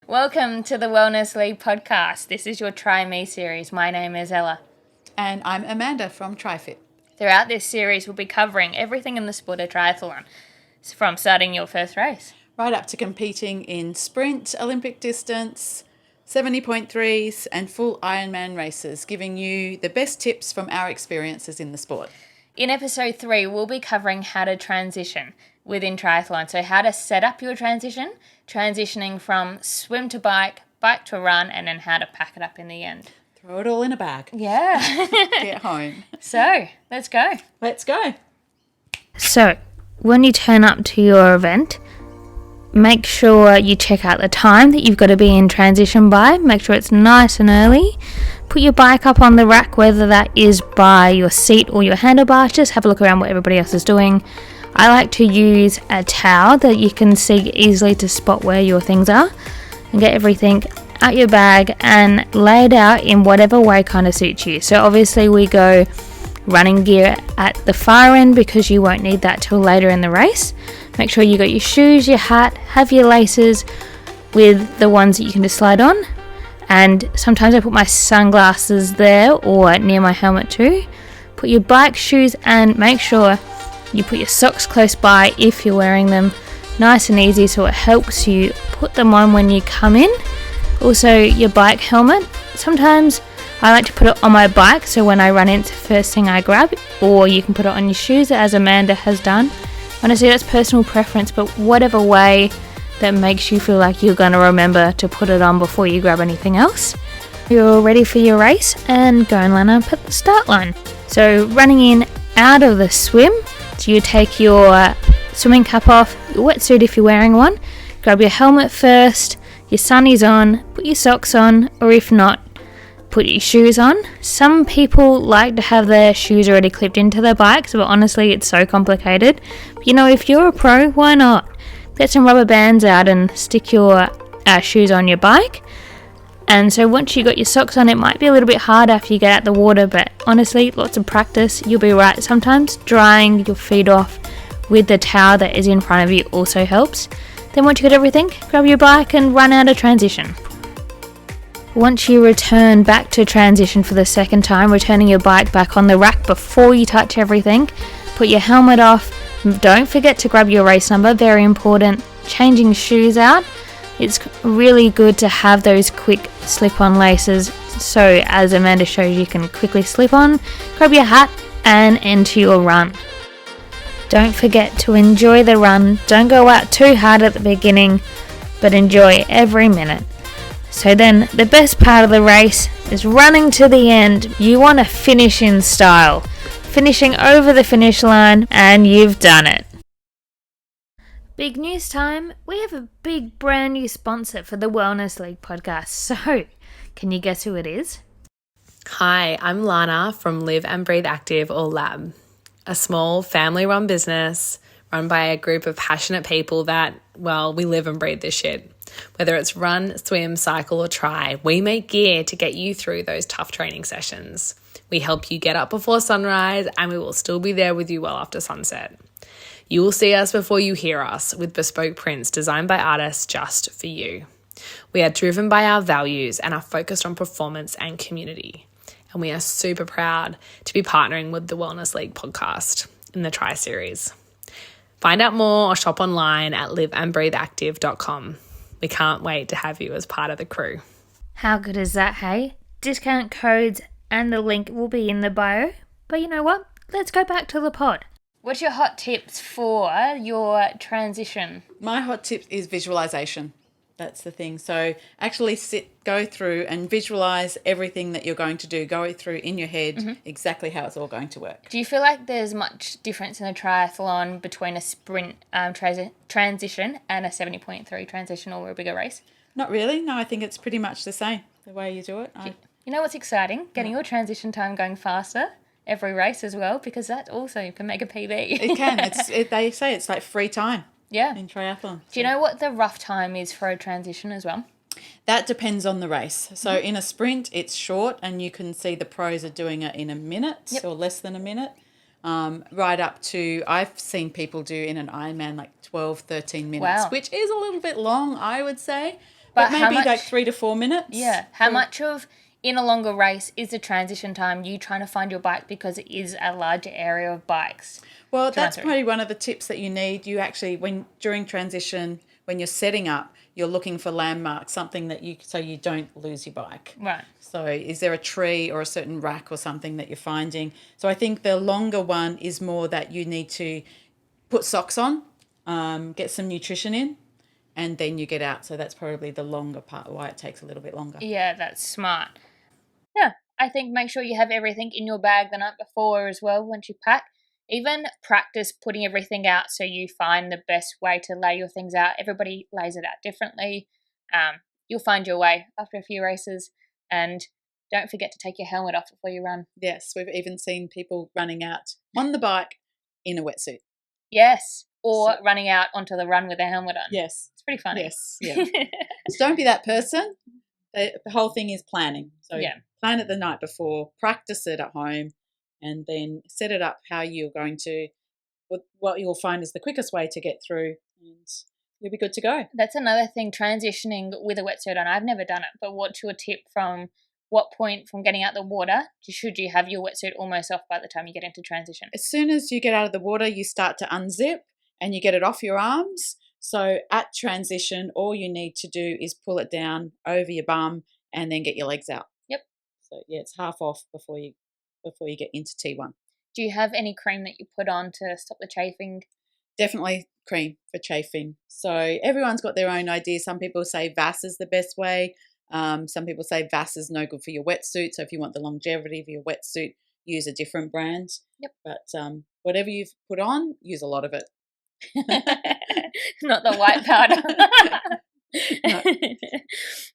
Welcome to the Wellness League podcast. This is your Try Me series. My name is Ella. And I'm Amanda from TriFit. Throughout this series, we'll be covering everything in the sport of triathlon, from starting your first race. Right up to competing in sprint, Olympic distance, 70.3s and full Ironman races, giving you the best tips from our experiences in the sport. In episode 3, we'll be covering how to transition within triathlon. So how to set up your transition, transitioning from swim to bike, bike to run, and then how to pack it up in the end. Throw it all in a bag. Yeah. Get home. So, let's go. Let's go. So, when you turn up to your event, make sure you check out the time that you've got to be in transition by. Make sure it's nice and early. Put your bike up on the rack, whether that is by your seat or your handlebar. Just have a look around what everybody else is doing. I like to use a towel that you can see easily to spot where your things are, and get everything out your bag and lay it out in whatever way kind of suits you. So obviously we go running gear at the far end because you won't need that till later in the race. Make sure you got your shoes, your hat, have your laces with the ones that you can just slide on. And sometimes I put my sunglasses there or near my helmet too. Put your bike shoes and make sure you put your socks close by if you're wearing them. Nice and easy, so it helps you put them on when you come in. Also your bike helmet. Sometimes I like to put it on my bike, so when I run in, it's the first thing I grab. Or you can put it on your shoes, as Amanda has done. Honestly, that's personal preference, but whatever way that makes you feel like you're going to remember to put it on before you grab anything else. You're all ready for your race, and go and line up at the start line. So running in out of the swim, so you take your swimming cap off, your wetsuit if you're wearing one, grab your helmet first, your sunnies on, put your socks on, or if not, put your shoes on. Some people like to have their shoes already clipped into their bikes, but honestly it's so complicated. But, you know, if you're a pro, why not? Get some rubber bands out and stick your shoes on your bike. And so once you got your socks on, it might be a little bit hard after you get out the water, but honestly, lots of practice, you'll be right. Sometimes drying your feet off with the towel that is in front of you also helps. Then once you got everything, grab your bike and run out of transition. Once you return back to transition for the second time, returning your bike back on the rack before you touch everything, put your helmet off. Don't forget to grab your race number, very important. Changing shoes out. It's really good to have those quick slip-on laces, so as Amanda shows, you can quickly slip on, grab your hat and enter your run. Don't forget to enjoy the run. Don't go out too hard at the beginning, but enjoy every minute. So then the best part of the race is running to the end. You want to finish in style, finishing over the finish line, and you've done it. Big news time. We have a big brand new sponsor for the Wellness League podcast. So, can you guess who it is? Hi, I'm Lana from Live and Breathe Active, or LAB, a small family-run business run by a group of passionate people that, well, we live and breathe this shit. Whether it's run, swim, cycle, or try, we make gear to get you through those tough training sessions. We help you get up before sunrise, and we will still be there with you well after sunset. You will see us before you hear us, with bespoke prints designed by artists just for you. We are driven by our values and are focused on performance and community. And we are super proud to be partnering with the Wellness League podcast in the Try series. Find out more or shop online at liveandbreatheactive.com. We can't wait to have you as part of the crew. How good is that, hey? Discount codes and the link will be in the bio. But you know what? Let's go back to the pod. What's your hot tips for your transition? My hot tip is visualization. That's the thing. So actually go through and visualize everything that you're going to do. Go through in your head exactly how it's all going to work. Do you feel like there's much difference in a triathlon between a sprint transition and a 70.3 transition or a bigger race? Not really. No, I think it's pretty much the same, the way you do it. You know what's exciting? Getting your transition time going faster every race as well, because that also can make a PB. It can. They say it's like free time. Yeah. In triathlon. Do you know what the rough time is for a transition as well? That depends on the race. So in a sprint, it's short, and you can see the pros are doing it in a minute or less than a minute. right up to, I've seen people do in an Ironman like 12, 13 minutes, Wow. which is a little bit long, I would say. But But how maybe much- like 3 to 4 minutes. Yeah. How much of in a longer race is the transition time you trying to find your bike because it is a larger area of bikes? Well, to run that's through? probably one of the tips that you need. You actually, during transition, when you're setting up, you're looking for landmarks, something that so you don't lose your bike. Right. So is there a tree or a certain rack or something that you're finding? So I think the longer one is more that you need to put socks on, get some nutrition in, and then you get out. So that's probably the longer part, why it takes a little bit longer. Yeah, that's smart. Yeah, I think make sure you have everything in your bag the night before as well once you pack. Even practice putting everything out so you find the best way to lay your things out. Everybody lays it out differently. You'll find your way after a few races, and don't forget to take your helmet off before you run. Yes, we've even seen people running out on the bike in a wetsuit. Yes, or running out onto the run with their helmet on. Yes. It's pretty funny. Yes, yeah. So don't be that person. The whole thing is planning. So plan it the night before, practice it at home, and then set it up how you're going to, what you'll find is the quickest way to get through, and you'll be good to go. That's another thing, transitioning with a wetsuit on. I've never done it, but what's your tip from what point from getting out the water should you have your wetsuit almost off by the time you get into transition? As soon as you get out of the water, you start to unzip and you get it off your arms. So at transition, all you need to do is pull it down over your bum and then get your legs out. Yep. So yeah, it's half off before you get into T1. Do you have any cream that you put on to stop the chafing? Definitely cream for chafing. So everyone's got their own idea. Some people say Vass is the best way. Some people say Vass is no good for your wetsuit. So if you want the longevity of your wetsuit, use a different brand. Yep. But whatever you've put on, use a lot of it. Not the white powder. No.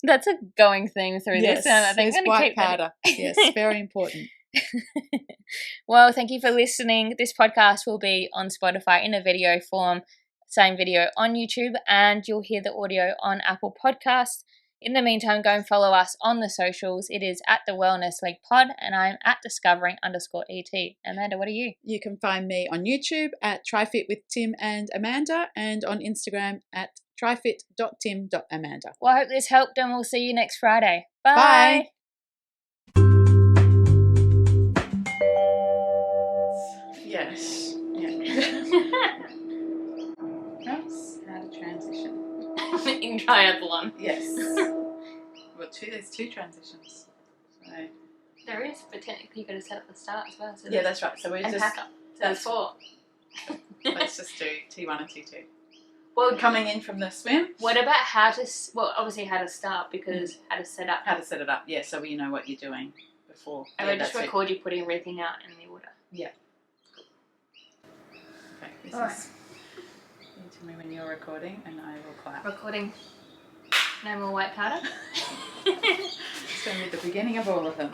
That's a going theme through Yes, this. And I think there's I'm going to white keep that. powder. Yes, very important. Well, thank you for listening. This podcast will be on Spotify in a video form, same video on YouTube, and you'll hear the audio on Apple Podcasts. In the meantime, go and follow us on the socials. It is at the Wellness League Pod, and I'm at discovering_ET. Amanda, what are you? You can find me on YouTube at TriFit with Tim and Amanda, and on Instagram at trifit.tim.amanda. Well, I hope this helped, and we'll see you next Friday. Bye. Bye. Yes. Yeah. That's how to transition. In triathlon. Yes. Well, there's two transitions. So. There is, but technically you've got to set up the start as well. So Yeah, that's right. So we and just pack up. So there's 4. let's just do T1 and T2. Well, Coming in from the swim. what about how to? Obviously how to start, because how to set up. How to set it up? Yeah, so you know what you're doing before. And Yeah, we just that's it. record you putting everything out in the order. Yeah. Okay. This Alright. is. You tell me when you're recording, and I will clap. Recording. No more white powder. It's going to be the beginning of all of them.